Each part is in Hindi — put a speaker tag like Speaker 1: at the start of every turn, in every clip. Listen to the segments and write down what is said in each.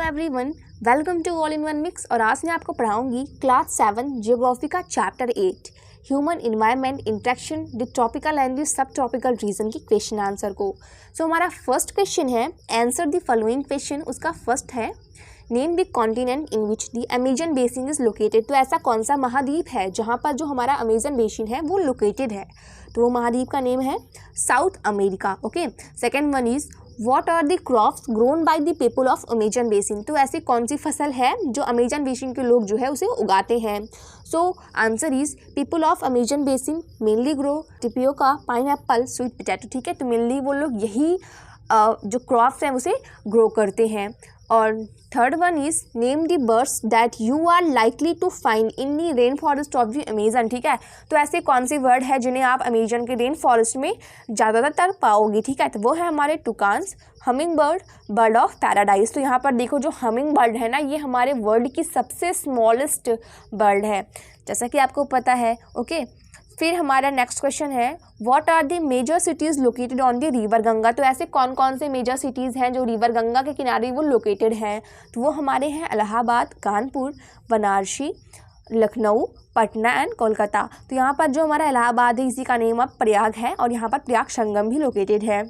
Speaker 1: Everyone, welcome to all in one mix. और आज मैं आपको पढ़ाऊंगी क्लास 7 जियोग्राफी का chapter 8 human environment interaction with tropical and subtropical region की क्वेश्चन आंसर को। सो हमारा फर्स्ट क्वेश्चन है आंसर द फॉलोइंग क्वेश्चन। उसका फर्स्ट है name the continent in which the Amazon basin is located. तो ऐसा कौन सा महाद्वीप है जहाँ पर जो हमारा अमेजन बेसिन है वो लोकेटेड है। तो वो महाद्वीप का नेम है south America. Okay, second one is What are the crops grown by the people of Amazon basin. तो ऐसी कौन सी फसल है जो अमेजन बेसिन के लोग जो है उसे उगाते हैं। So answer is people of Amazon basin mainly grow tapioca, pineapple, sweet potato. ठीक है, तो मेनली वो लोग यही जो क्रॉप्स हैं उसे ग्रो करते हैं। और third one is name the birds that you are likely to find in the rain forest of the Amazon. ठीक है, तो ऐसे कौन से वर्ड है जिन्हें आप अमेजन के रेन फॉरेस्ट में ज़्यादातर पाओगे। ठीक है, तो वो है हमारे toucans, humming bird, bird of paradise. तो यहाँ पर देखो जो हमिंग बर्ड है ना, ये हमारे वर्ल्ड की सबसे स्मॉलेस्ट बर्ड है, जैसा कि आपको पता है। ओके, फिर हमारा नेक्स्ट क्वेश्चन है what are the major cities located on the river Ganga. तो ऐसे कौन कौन से मेजर सिटीज़ हैं जो रिवर गंगा के किनारे वो लोकेटेड हैं। तो वो हमारे हैं इलाहाबाद, कानपुर, बनारसी, लखनऊ, पटना एंड कोलकाता। तो यहाँ पर जो हमारा इलाहाबाद है इसी का नेम अब प्रयाग है और यहाँ पर प्रयाग संगम भी लोकेटेड है।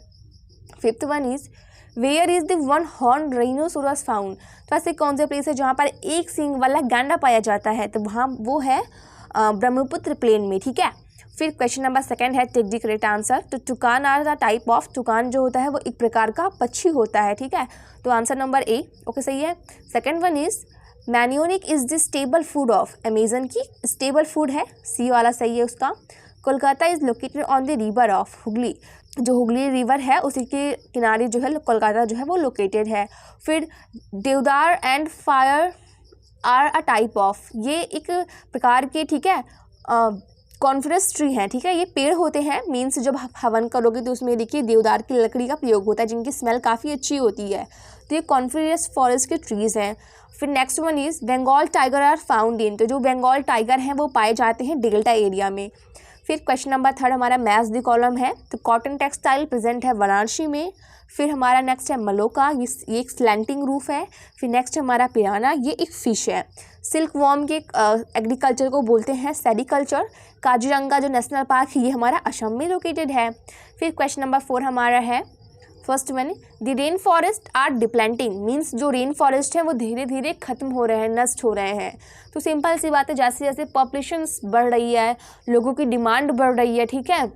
Speaker 1: Fifth one is where is the one horn rhinoceros found. तो ऐसे कौन से प्लेस है जहाँ पर एक सींग वाला गैंडा पाया जाता है। तो वहाँ वो है ब्रह्मपुत्र प्लेन में। ठीक है, फिर क्वेश्चन नंबर सेकंड है टेक द करेक्ट आंसर। तो टुकान आर द टाइप ऑफ, टुकान जो होता है वो एक प्रकार का पक्षी होता है। ठीक है, तो आंसर नंबर ए ओके सही है। Second one is mnemonic is the staple food of, Amazon की स्टेबल फूड है, सी वाला सही है उसका। Kolkata is located on the river of Hooghly, जो हुगली रिवर है उसी के किनारे जो है कोलकाता जो है वो लोकेटेड है। फिर deodar and fir are a type of, ये एक प्रकार के ठीक है कॉन्फ्रेंस ट्री हैं। ठीक है, ये पेड़ होते हैं, मीन्स जब हवन करोगे तो उसमें देखिए देवदार की लकड़ी का प्रयोग होता है जिनकी स्मेल काफ़ी अच्छी होती है। तो ये कॉन्फ्रेंस फॉरेस्ट के ट्रीज़ हैं। फिर next one is Bengal tiger are found in. तो जो बंगाल टाइगर हैं वो पाए जाते हैं डेल्टा एरिया में। फिर क्वेश्चन नंबर थर्ड हमारा मैच द कॉलम है। तो कॉटन टेक्सटाइल प्रेजेंट है वाराणसी में। फिर हमारा नेक्स्ट है मलोका, ये एक स्लैंटिंग रूफ है। फिर नेक्स्ट हमारा पिराना, ये एक फ़िश है। सिल्क वॉर्म के एग्रीकल्चर को बोलते हैं सेरिकल्चर। काजीरंगा जो नेशनल पार्क है ये हमारा असम में लोकेटेड है। फिर क्वेश्चन नंबर 4 हमारा है first one the rain forest are depleting, means जो रेन फॉरेस्ट है वो धीरे धीरे खत्म हो रहे हैं, नष्ट हो रहे हैं। तो सिंपल सी बात है, जैसे जैसे पॉपुलेशन बढ़ रही है, लोगों की डिमांड बढ़ रही है, ठीक है,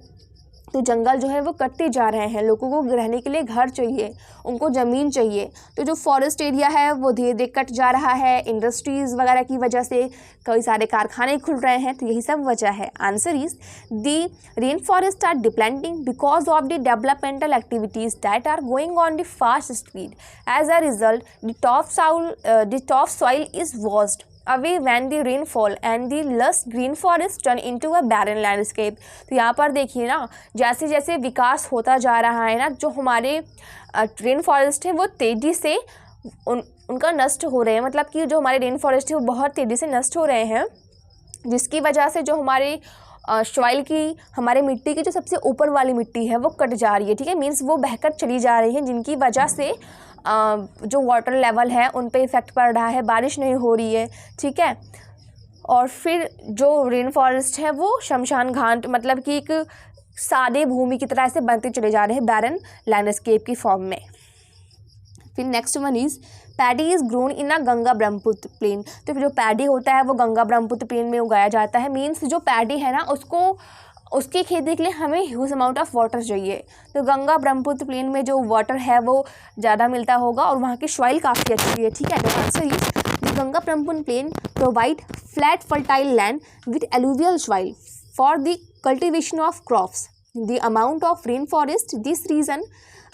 Speaker 1: तो जंगल जो है वो कटते जा रहे हैं। लोगों को रहने के लिए घर चाहिए, उनको ज़मीन चाहिए, तो जो फॉरेस्ट एरिया है वो धीरे धीरे कट जा रहा है। इंडस्ट्रीज़ वगैरह की वजह से कई सारे कारखाने खुल रहे हैं, तो यही सब वजह है। Answer is the rain forest are depleting because of the developmental activities that are going on the fast speed. As a result the top soil is washed away when the rainfall and the lush green forest turn into a barren landscape। तो यहाँ पर देखिए ना, जैसे जैसे विकास होता जा रहा है ना, जो हमारे रेन फॉरेस्ट है वो तेज़ी से उनका नष्ट हो रहे हैं। मतलब कि जो हमारे रेन फॉरेस्ट है वो बहुत तेज़ी से नष्ट हो रहे हैं, जिसकी वजह से जो हमारे सॉइल की, हमारे मिट्टी की जो सबसे ऊपर वाली मिट्टी है वो कट जा रही है। ठीक है, मीन्स वो बहकर चली जा रही है, जिनकी वजह से जो वाटर लेवल है उन पे इफ़ेक्ट पड़ रहा है, बारिश नहीं हो रही है। ठीक है, और फिर जो रेन फॉरेस्ट है वो शमशान घाट, मतलब कि एक सादे भूमि की तरह से बनते चले जा रहे हैं, बैरन लैंडस्केप की फॉर्म में। फिर next one is paddy is grown in a Ganga Brahmaputra plain. तो फिर जो पैडी होता है वो गंगा ब्रह्मपुत्र प्लेन में उगाया जाता है। मीन्स जो पैडी है ना उसकी खेती के लिए हमें ह्यूज अमाउंट ऑफ वाटर चाहिए। तो गंगा ब्रह्मपुत्र प्लेन में जो वाटर है वो ज़्यादा मिलता होगा और वहाँ की सॉइल काफ़ी अच्छी है। ठीक है, तो answer is the Ganga Brahmaputra plain provide flat fertile land with alluvial soil for the cultivation of crops. The amount of rain forest this region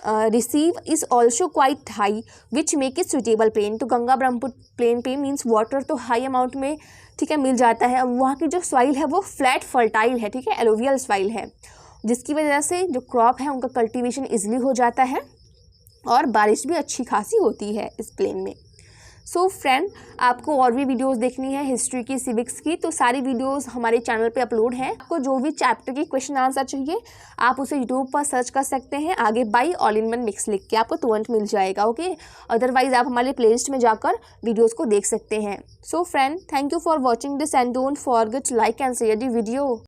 Speaker 1: receive is also quite high which make it suitable plain. तो गंगा ब्रह्मपुत्र प्लेन पे मीन्स वाटर तो हाई अमाउंट में ठीक है मिल जाता है। वहाँ की जो सॉइल है वो फ्लैट फर्टाइल है, ठीक है, एलुवियल सॉइल है, जिसकी वजह से जो क्रॉप है उनका कल्टीवेशन इजीली हो जाता है और बारिश भी अच्छी खासी होती है इस प्लेन में। सो फ्रेंड, आपको और भी वीडियोस देखनी है हिस्ट्री की, सिविक्स की, तो सारी वीडियोस हमारे चैनल पे अपलोड हैं। आपको जो भी चैप्टर की क्वेश्चन आंसर चाहिए आप उसे यूट्यूब पर सर्च कर सकते हैं, आगे by all in one mix लिख के आपको तुरंत मिल जाएगा। ओके, अदरवाइज आप हमारे प्लेलिस्ट में जाकर वीडियोज़ को देख सकते हैं। So friend, thank you for watching this and don't forget like and share the video.